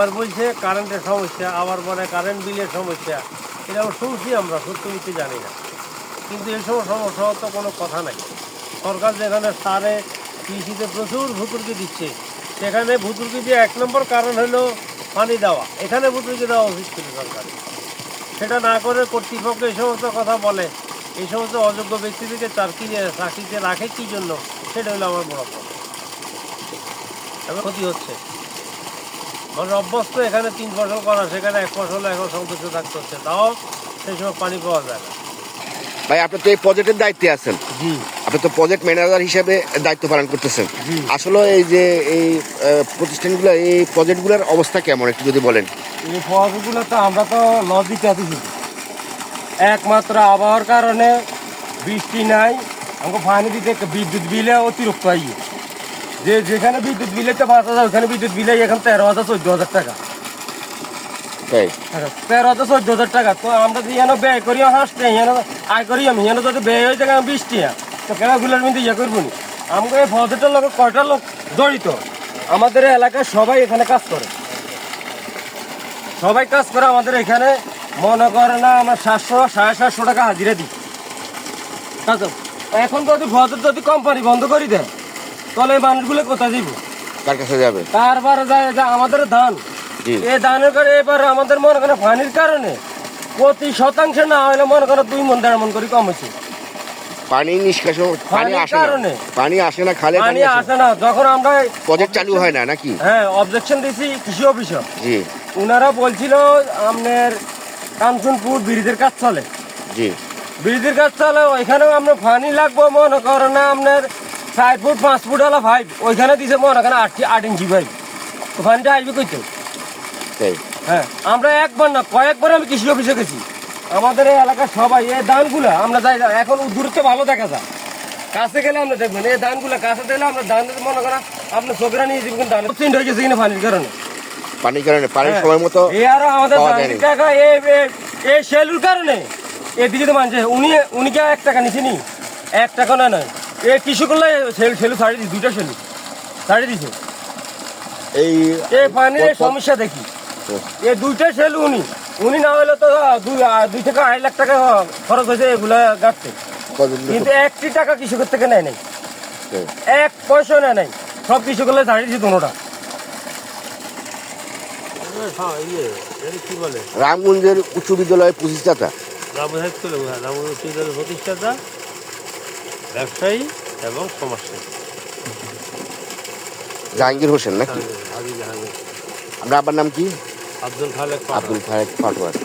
আবার বলছে কারেন্টের সমস্যা, আবার বলে কারেন্ট বিলের সমস্যা। এটাও শুনছি, আমরা সত্যি মিথ্যে জানি না। কিন্তু এই সময় সমস্যা তো কোনো কথা নাই। সরকার যেখানে সারে কৃষিতে প্রচুর ভুতুর্কি দিচ্ছে, সেখানে ভুতুর্কি দিয়ে 1 নম্বর কারণ হলো পানি দেওয়া। এখানে ভুতুর্কি দেওয়া উচিত ছিল সরকার, সেটা না করে কর্তৃপক্ষ এই সমস্ত কথা বলে। এই সমস্ত অযোগ্য ব্যক্তিদেরকে চাকরিতে রাখে কী জন্য, সেটা হলো আমার বড় প্রশ্ন। এবং ক্ষতি হচ্ছে, মানে অভ্যস্ত এখানে 3 ফসল করা, সেখানে 1 ফসল এখন সন্তুষ্ট থাকতে হচ্ছে, তাও সেই সময় পানি পাওয়া যায় না। ভাই, আপনি তো এই প্রজেক্টের দায়িত্বে আছেন। জি, আপনি তো প্রজেক্ট ম্যানেজার হিসেবে দায়িত্ব পালন করতেছেন। জি। আসলে এই যে এই প্রতিষ্ঠানগুলো, এই প্রজেক্টগুলোর অবস্থা কেমন একটু যদি বলেন। এই ফসলগুলো তো আমরা তো লজিক আছি শুধু, একমাত্র আবহাওয়ার কারণে বৃষ্টি নাই, আমাকে পানি দিতে বিদ্যুৎ বিলে অতিরিক্ত আইয়ে, যেখানে বিদ্যুৎ বিলে তো 5,000, ওখানে বিদ্যুৎ বিলে এখন 13,000 14,000 টাকা। তাই 13,000 14,000 টাকা। তো আমরা যদি এনে ব্যয় করি হাসতে, এনে আয় করি আমি, এনে যদি ব্যয় হয়ে যায় বৃষ্টি, তো খেলাগুলোর মধ্যে ইয়ে করবো নি। আমাকে এই ফসলটার লোক কয়টা লোক জড়িত, আমাদের এলাকায় সবাই এখানে কাজ করে, সবাই কাজ করে আমাদের এখানে। মনে করে না আমরা 700 750 টাকা হাজিরা দিই। এখন যদি ফসল যদি কোম্পানি বন্ধ করে দেয়, তাহলে এই মানুষগুলো কোথায় দিব, কার কাছে যাবে? তারপরে যায় আমাদের ধান, জি। এই ধানের করে এবার আমাদের মনে করেন পানির কারণে প্রতি শতাংশে না হলে মনে করেন 2 মণ 1.5 মণ করে কম হয়েছে। পানি নিষ্কাশন, পানি পানির আসে না, কারণে। পানি আসে না, খালে পানি আসে না। যখন আমরা প্রজেক্ট চালু হয় না নাকি? হ্যাঁ, অবজেকশন দিয়েছি কৃষি অফিসে, জি, ওনারা বলছিল আপনার কাঞ্চনপুর ব্রিজের কাজ চলে, জি। ব্রিজের কাজ চলে, ওইখানেও আপনার পানি লাগবো মনে করেন না আপনার 4 ফুট 5 ফুট হলো পাইপ, ওইখানে দিছে মনে করেন 8 ইঞ্চি পাইপ। তো পানিটা আসবে কইতে। তাই হ্যাঁ, আমরা একবার না কয়েকবার আমি কৃষি অফিসে গেছি। আমাদের এই এলাকার সবাই এই ধানগুলা আমরা যাই, এখন দূরত্ব ভালো দেখা যায়, কাছে গেলে আমরা দেখবেন এই ধানগুলা কাছে দিলে আমরা ধান মনে করেন আপনার চোখরা নিয়ে যাবেন, কিন্তু ধান চেঞ্জ হয়ে গেছে কিনা পানির কারণে। পানির কারণে, পানির হ্যাঁ। সময় মতো এই আরো আমাদের পাওয়া ধান যায়নি। টাকা এই সেলুর কারণে এদিকে তো মানছে, উনি কি 1 টাকা নিছেনি, 1 টাকা নয়। এই কৃষকগুলো সেলু ছাড়ি দিচ্ছে, 2টা সেলু ছাড়ি দিছে। এই এই পানির সমস্যা দেখি, এই 2টা সেলু উনি না হলে তো 2 থেকে 2.5 লাখ টাকা খরচ হয়েছে এগুলা গাড়তে, কিন্তু 1 টাকা কৃষকের থেকে নেয় নাই, 1 পয়সা নেয় নাই, সব কৃষকগুলো ছাড়ি দিচ্ছে দুটোটা। কি বলে রামগঞ্জের উচ্চ বিদ্যালয়ের প্রতিষ্ঠাতা রামগঞ্জ প্রতিষ্ঠাতা, ব্যবসায়ী এবং সমাজসেবী জাহাঙ্গীর হোসেন নাকি? হাজী জাহাঙ্গীর, আমরা আবার নাম কি? আব্দুল খালেক আব্দুল খালেক পাটোয়ারি।